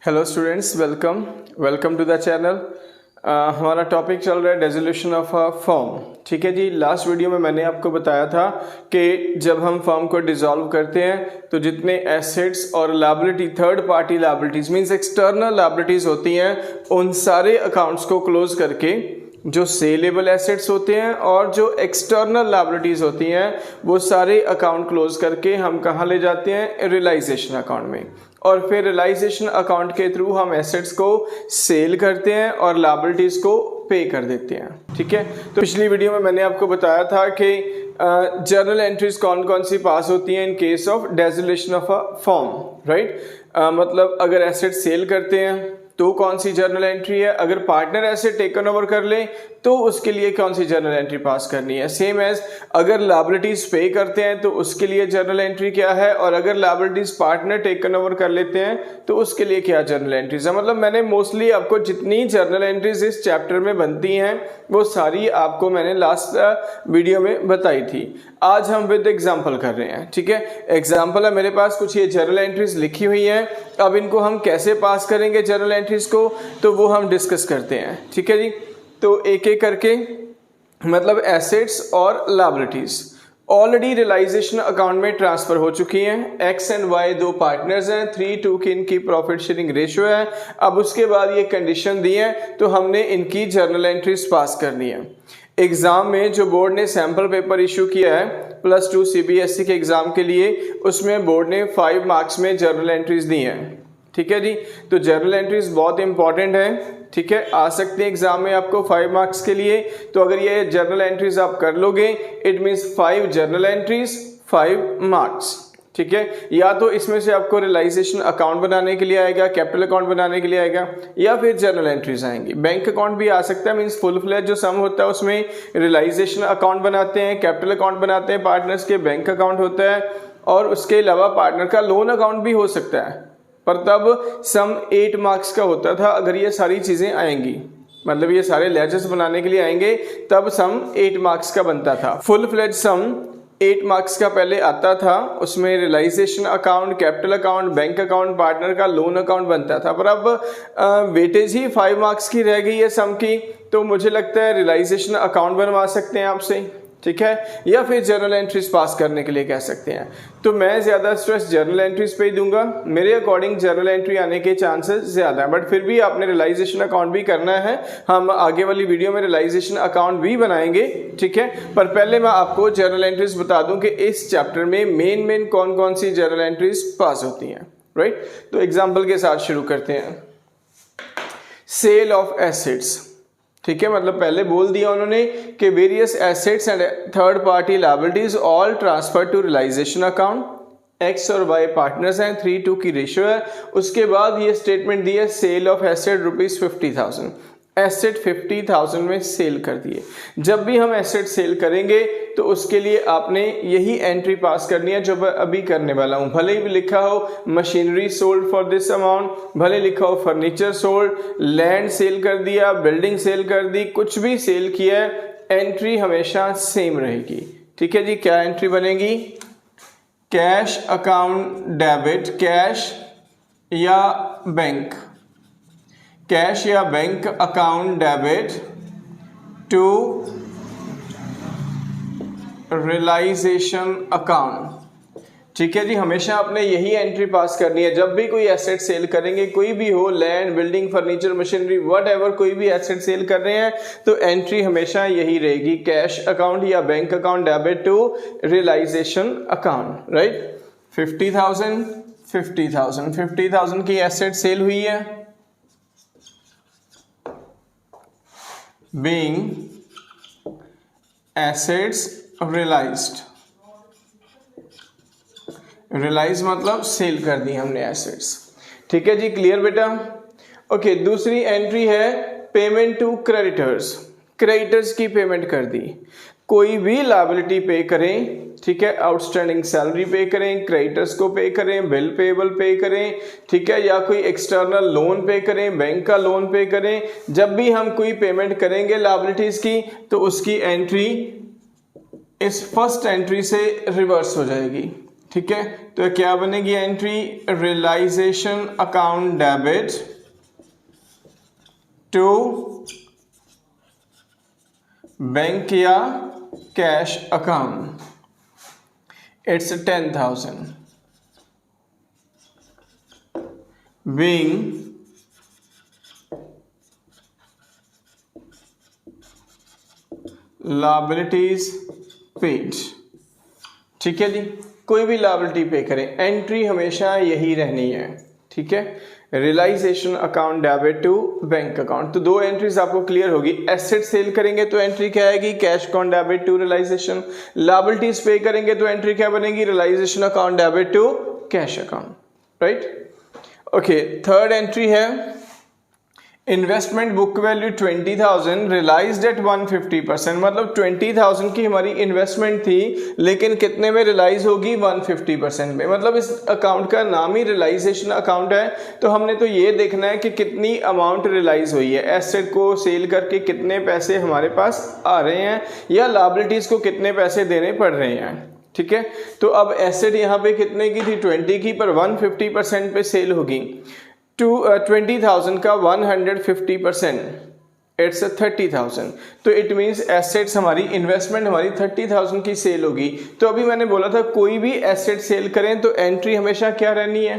Hello students, welcome to the channel. हमारा topic चल रहा है डिसोल्यूशन ऑफ अ फर्म। ठीक है जी। लास्ट वीडियो में मैंने आपको बताया था कि जब हम फर्म को डिसॉल्व करते हैं तो जितने एसेट्स और liability, third party liabilities means external liabilities होती हैं, उन सारे अकाउंट्स को क्लोज करके जो सेलेबल एसेट्स होते हैं और जो एक्सटर्नल लायबिलिटीज होती हैं वो सारे अकाउंट क्लोज करके हम कहाँ ले जाते हैं, रियलाइजेशन अकाउंट में। और फिर रियलाइजेशन अकाउंट के थ्रू हम एसेट्स को सेल करते हैं और लायबिलिटीज को पे कर देते हैं। ठीक है। तो पिछली वीडियो में मैंने आपको बताया था कि जर्नल एंट्रीज कौन कौन सी पास होती हैं in case of dissolution of a firm, right. मतलब अगर एसेट सेल करते हैं तो कौन सी जर्नल एंट्री है, अगर पार्टनर एसेट टेकन ओवर कर ले तो उसके लिए कौन सी जर्नल एंट्री पास करनी है। सेम एज अगर लायबिलिटीज पे करते हैं तो उसके लिए जर्नल एंट्री क्या है, और अगर लायबिलिटीज पार्टनर टेकन ओवर कर लेते हैं तो उसके लिए क्या जर्नल एंट्रीज है। मतलब मैंने मोस्टली आपको जितनी जर्नल एंट्रीज इस चैप्टर में बनती हैं वो सारी आपको मैंने लास्ट वीडियो में बताई थी। आज हम विद एग्जाम्पल कर रहे हैं। ठीक है। एग्जाम्पल है मेरे पास, कुछ ये जर्नल एंट्रीज लिखी हुई हैं। अब इनको हम कैसे पास करेंगे जर्नल एंट्रीज को, तो वो हम डिस्कस करते हैं। ठीक है जी। तो एक एक करके, मतलब एसेट्स और लायबिलिटीज ऑलरेडी रियलाइजेशन अकाउंट में ट्रांसफर हो चुकी हैं। एक्स एंड वाई दो पार्टनर्स हैं, 3:2 की इनकी प्रॉफिट शेयरिंग रेशियो है। अब उसके बाद ये कंडीशन दी है तो हमने इनकी जर्नल एंट्रीज पास करनी है। एग्जाम में जो बोर्ड ने सैंपल पेपर इशू किया है +2 CBSE के एग्जाम के लिए, उसमें बोर्ड ने 5 मार्क्स में जर्नल एंट्रीज दी हैं। ठीक है जी। तो जर्नल एंट्रीज बहुत इंपॉर्टेंट है। ठीक है। आ सकते हैं एग्जाम में आपको 5 मार्क्स के लिए। तो अगर ये जर्नल एंट्रीज आप कर लोगे, it means 5 journal entries 5 marks. ठीक है। या तो इसमें से आपको रियलाइजेशन अकाउंट बनाने के लिए आएगा, कैपिटल अकाउंट बनाने के लिए आएगा, या फिर जर्नल एंट्रीज आएंगी। बैंक अकाउंट भी आ सकता है, मींस फुल फ्लेज जो सम होता है उसमें रियलाइजेशन अकाउंट बनाते हैं, कैपिटल अकाउंट बनाते हैं, पार्टनर्स के बैंक अकाउंट होता है, और उसके अलावा पार्टनर का लोन अकाउंट भी हो सकता है। पर तब सम 8 मार्क्स का होता था। अगर ये सारी चीजें आएंगी, मतलब ये सारे लेजर्स बनाने के लिए आएंगे, तब सम 8 मार्क्स का बनता था। फुल फ्लेज सम 8 मार्क्स का पहले आता था, उसमें realisation account, capital account, bank account, partner का लोन अकाउंट बनता था। पर अब वेटेज ही 5 मार्क्स की रह गई है सम की, तो मुझे लगता है रियलाइजेशन अकाउंट बनवा सकते हैं आपसे। ठीक है। या फिर जर्नल एंट्रीज पास करने के लिए कह सकते हैं। तो मैं ज्यादा स्ट्रेस जर्नल एंट्रीज पे ही दूंगा। मेरे अकॉर्डिंग जर्नल एंट्री आने के चांसेस ज्यादा है, बट फिर भी आपने रियलाइजेशन अकाउंट भी करना है। हम आगे वाली वीडियो में रियलाइजेशन अकाउंट भी बनाएंगे। ठीक है। पर पहले मैं आपको जर्नल एंट्रीज बता दूं कि इस चैप्टर में मेन कौन कौन सी जर्नल एंट्रीज पास होती हैं, राइट। तो एग्जाम्पल के साथ शुरू करते हैं। Sale of assets. ठीक है। मतलब पहले बोल दिया उन्होंने कि various assets and third party liabilities all transfer to realisation account. X और वाई पार्टनर्स हैं, 3:2 की रेशियो है। उसके बाद ये स्टेटमेंट दी है, सेल ऑफ एसेट ₹50,000। एसेट 50,000 में सेल कर दिए। जब भी हम एसेट सेल करेंगे तो उसके लिए आपने यही एंट्री पास करनी है जो मैं अभी करने वाला हूं। भले ही लिखा हो machinery sold for this amount, भले लिखा हो फर्नीचर सोल्ड, लैंड सेल कर दिया, बिल्डिंग सेल कर दी, कुछ भी सेल किया है, एंट्री हमेशा सेम रहेगी। ठीक है जी। क्या एंट्री बनेगी? कैश अकाउंट डेबिट, कैश या बैंक, कैश या bank account debit to realisation account. ठीक है जी। हमेशा आपने यही एंट्री पास करनी है जब भी कोई एसेट सेल करेंगे, कोई भी हो, land, building, furniture, machinery, whatever, कोई भी एसेट सेल कर रहे हैं तो एंट्री हमेशा यही रहेगी, कैश अकाउंट या bank account debit to realisation account, right. 50,000 की एसेट सेल हुई है, being assets realized। रियलाइज मतलब सेल कर दी हमने एसेट्स। ठीक है जी। क्लियर बेटा? ओके। दूसरी एंट्री है पेमेंट टू क्रेडिटर्स। क्रेडिटर्स की पेमेंट कर दी। कोई भी लायबिलिटी पे करें, ठीक है, आउटस्टैंडिंग सैलरी पे करें, क्रेडिटर्स को पे करें, बिल पेबल पे करें, ठीक है, या कोई एक्सटर्नल लोन पे करें, बैंक का लोन पे करें, जब भी हम कोई पेमेंट करेंगे लायबिलिटीज की तो उसकी एंट्री इस फर्स्ट एंट्री से रिवर्स हो जाएगी। ठीक है, तो क्या बनेगी entry, realisation account debit to bank या cash account, it's 10,000 being liabilities paid। ठीक है जी, कोई भी लायबिलिटी पे करें एंट्री हमेशा यही रहनी है। ठीक है, realisation account debit to bank account, तो दो एंट्रीज आपको क्लियर होगी। एसेट सेल करेंगे तो एंट्री क्या आएगी, cash account debit to realisation. Liabilities pay करेंगे तो एंट्री क्या बनेगी, realisation account debit to cash account, right. Okay, third entry है investment book value 20,000 realised at 150%, मतलब 20,000 की हमारी इन्वेस्टमेंट थी लेकिन कितने में रियलाइज होगी, 150% में। मतलब इस अकाउंट का नाम ही रियलाइजेशन अकाउंट है, तो हमने तो ये देखना है कि कितनी अमाउंट रियलाइज हुई है, एसेट को सेल करके कितने पैसे हमारे पास आ रहे हैं या लायबिलिटीज को कितने पैसे देने पड़ रहे हैं। ठीक है, तो अब एसेट यहाँ पे कितने की थी, 20 की, पर 150% पे सेल होगी। 20,000 का 150%, इट्स 30,000, तो इट मीन्स एसेट्स हमारी, इन्वेस्टमेंट हमारी 30,000 की सेल होगी। तो अभी मैंने बोला था कोई भी एसेट सेल करें तो एंट्री हमेशा क्या रहनी है,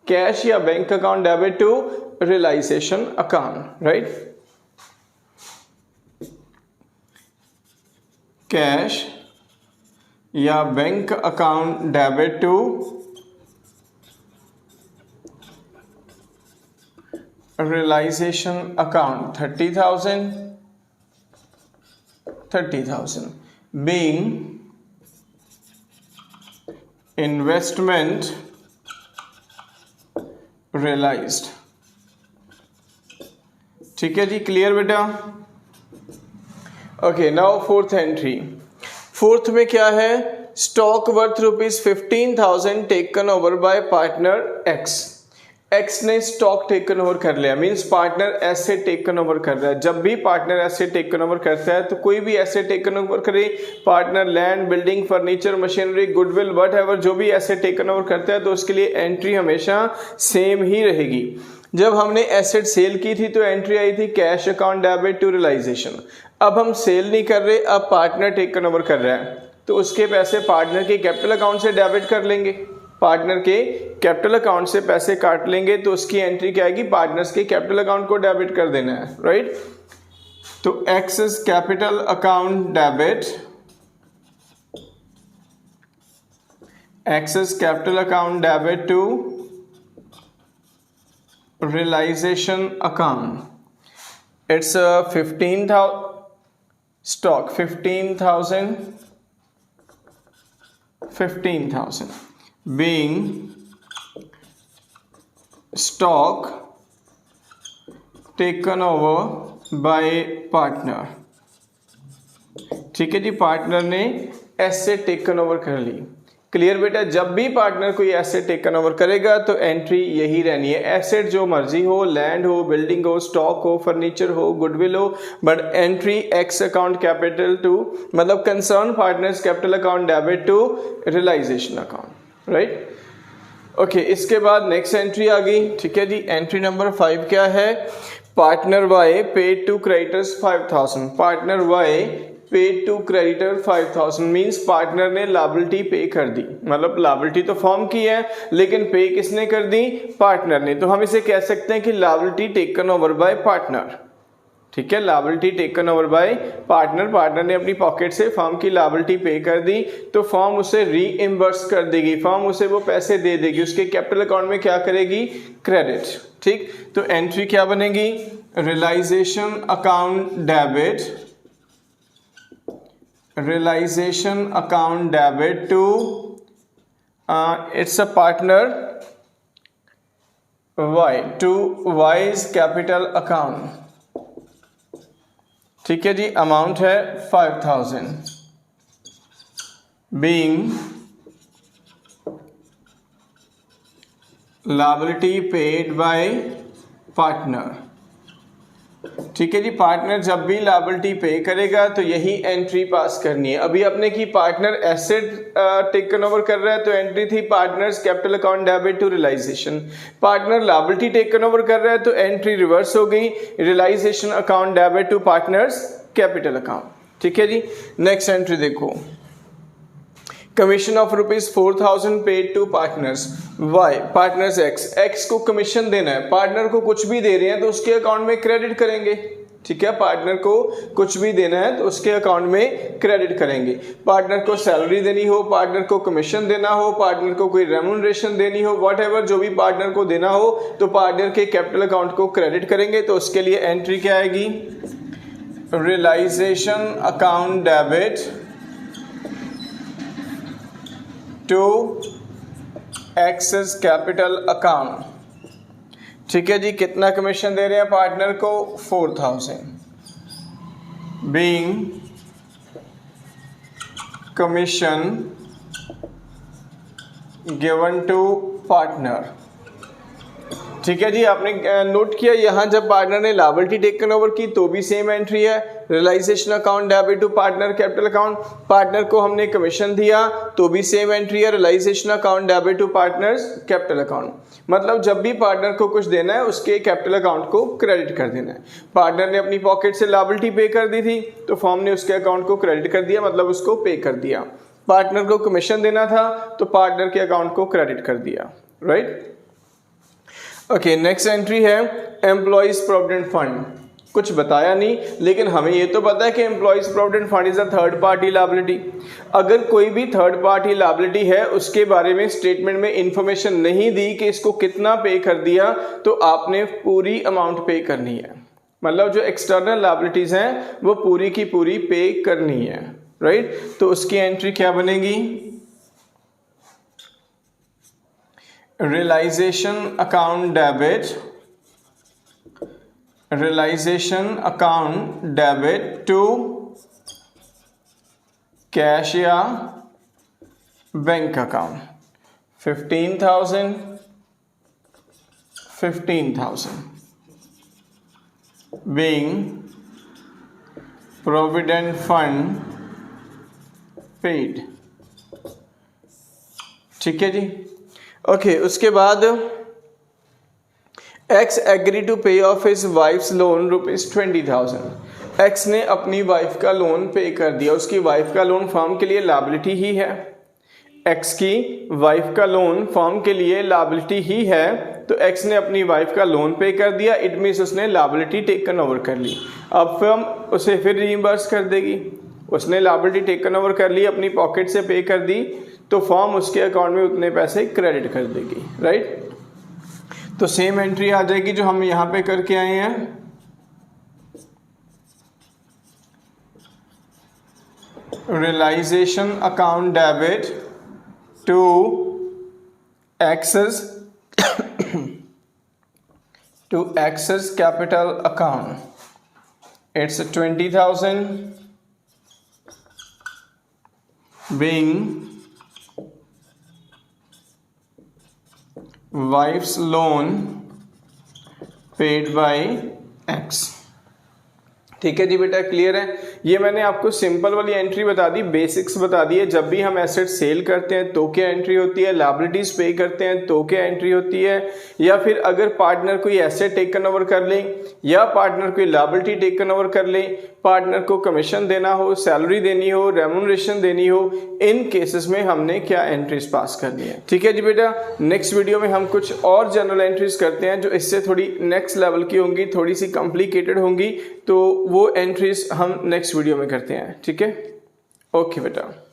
कैश या bank account debit to realisation account, right. Cash या bank account debit to realisation account 30,000 being investment realized। ठीक है जी, क्लियर बेटा। Okay, now fourth entry. Fourth में क्या है, stock worth ₹15,000 taken over by partner X. X ने stock taken over कर लिया, means partner asset taken over कर रहा है। जब भी पार्टनर एसेट टेकन ओवर करता है तो कोई भी एसेट टेकन ओवर करे, partner land, building, furniture, machinery, goodwill, whatever, जो भी एसेट टेकन ओवर करता है तो उसके लिए एंट्री हमेशा सेम ही रहेगी। जब हमने एसेट सेल की थी तो एंट्री आई थी cash account debit to realisation. अब हम सेल नहीं कर रहे, अब पार्टनर टेकन ओवर कर रहा है तो उसके पैसे पार्टनर के कैपिटल अकाउंट से डेबिट कर लेंगे, पार्टनर के कैपिटल अकाउंट से पैसे काट लेंगे, तो उसकी एंट्री क्या आएगी, पार्टनर्स के कैपिटल अकाउंट को डेबिट कर देना है, राइट। तो X's capital account debit, X's capital account debit to realisation account, it's 15,000 stock, 15,000 being stock taken over by partner। ठीक है जी, पार्टनर ने एसेट टेकन ओवर कर ली। क्लियर बेटा, जब भी पार्टनर कोई एसेट टेकन ओवर करेगा तो एंट्री यही रहनी है। एसेट जो मर्जी हो, लैंड हो, बिल्डिंग हो, स्टॉक हो, फर्नीचर हो, गुडविल हो, but entry X account capital to, मतलब concern partners capital account debit to realisation account, right. Okay, इसके बाद नेक्स्ट एंट्री आ गई। ठीक है जी, एंट्री नंबर 5 क्या है, partner Y paid to creditors 5,000। Partner Y paid to creditor 5,000 means partner ने liability pay कर दी, मतलब लायबिलिटी तो फॉर्म की है लेकिन पे किसने कर दी, पार्टनर ने। तो हम इसे कह सकते हैं कि liability taken over by partner. ठीक है, liability taken over by partner, partner ने अपनी पॉकेट से फर्म की लायबिलिटी पे कर दी तो फर्म उसे रीइंबर्स कर देगी, फर्म उसे वो पैसे दे देगी, उसके कैपिटल अकाउंट में क्या करेगी, क्रेडिट। ठीक, तो एंट्री क्या बनेगी, realisation account debit, realisation account debit to it's a partner Y to Y's capital account. ठीक है जी, अमाउंट है 5,000 being liability paid by partner. ठीक है जी। पार्टनर जब भी लायबिलिटी पे करेगा तो यही एंट्री पास करनी है। अभी आपने की पार्टनर एसेट टेकन ओवर कर रहा है तो एंट्री थी partners capital account debit to realisation. Partner liability taken over कर रहा है तो एंट्री रिवर्स हो गई, realisation account debit to partners capital account. ठीक है जी। नेक्स्ट एंट्री देखो, commission of ₹4,000 paid to partners Y, partners X को कमीशन देना है। पार्टनर को कुछ भी दे रहे हैं तो उसके अकाउंट में क्रेडिट करेंगे। ठीक है, पार्टनर को कुछ भी देना है तो उसके अकाउंट में क्रेडिट करेंगे। पार्टनर को सैलरी देनी हो, पार्टनर को कमीशन देना हो, पार्टनर को कोई रेम्यूनरेशन देनी हो, व्हाटएवर जो भी पार्टनर को देना हो तो पार्टनर के कैपिटल अकाउंट को क्रेडिट करेंगे। तो उसके लिए एंट्री क्या आएगी, realisation account debit to X's capital account. ठीक है जी। कितना कमीशन दे रहे हैं पार्टनर को, 4,000 being commission given to partner. ठीक है जी। आपने नोट किया यहाँ जब पार्टनर ने लायबिलिटी टेकन ओवर की तो भी सेम एंट्री है, realisation account debit to partner capital account. Partner को हमने कमीशन दिया तो भी सेम एंट्री है, realisation account debit to partners capital account. मतलब जब भी पार्टनर को कुछ देना है उसके कैपिटल अकाउंट को क्रेडिट कर देना है। पार्टनर ने अपनी पॉकेट से लायबिलिटी पे कर दी थी तो फर्म ने उसके अकाउंट को क्रेडिट कर दिया, मतलब उसको पे कर दिया। पार्टनर को कमीशन देना था तो पार्टनर के अकाउंट को क्रेडिट कर दिया। Right, okay. नेक्स्ट एंट्री है एम्प्लॉइज प्रोविडेंट फंड। कुछ बताया नहीं लेकिन हमें ये तो पता है कि employees provident fund is a third party liability. अगर कोई भी थर्ड पार्टी लायबिलिटी है उसके बारे में स्टेटमेंट में इंफॉर्मेशन नहीं दी कि इसको कितना पे कर दिया तो आपने पूरी अमाउंट पे करनी है। मतलब जो एक्सटर्नल लायबिलिटीज हैं वो पूरी की पूरी पे करनी है। राइट, तो उसकी एंट्री क्या बनेगी, realisation account debit, realisation account debit to cash या bank account 15,000 being provident fund paid. ठीक है जी। ओके, उसके बाद X agree to pay off his wife's loan ₹20,000। X ने अपनी वाइफ का लोन पे कर दिया। उसकी वाइफ का लोन फर्म के लिए लायबिलिटी ही है। एक्स की वाइफ का लोन फर्म के लिए लायबिलिटी ही है तो एक्स ने अपनी वाइफ का लोन पे कर दिया। इट मीन्स उसने लायबिलिटी टेकन ओवर कर ली। अब फर्म उसे फिर रीइंबर्स कर देगी। उसने लायबिलिटी टेकन ओवर कर ली, अपनी पॉकेट से पे कर दी तो फर्म उसके अकाउंट में उतने पैसे क्रेडिट कर देगी। राइट, तो सेम एंट्री आ जाएगी जो हम यहां पे करके आए हैं। Realisation account debit to X's capital account, it's 20,000 being wife's loan paid by X। ठीक है जी बेटा, क्लियर है। ये मैंने आपको सिंपल वाली एंट्री बता दी, बेसिक्स बता दी है। जब भी हम एसेट सेल करते हैं तो क्या एंट्री होती है, लायबिलिटीज पे करते हैं तो क्या एंट्री होती है, या फिर अगर पार्टनर कोई एसेट टेकन ओवर कर ले या पार्टनर कोई लायबिलिटी टेकन ओवर कर ले, पार्टनर को कमीशन देना हो, सैलरी देनी हो, रेम्यूनरेशन देनी हो, इन केसेस में हमने क्या एंट्रीज पास करनी है। ठीक है जी बेटा, नेक्स्ट वीडियो में हम कुछ और जनरल एंट्रीज करते हैं जो इससे थोड़ी नेक्स्ट लेवल की होंगी, थोड़ी सी कॉम्प्लिकेटेड होंगी, तो वो एंट्रीज हम नेक्स्ट वीडियो में करते हैं। ठीक है, ओके बेटा।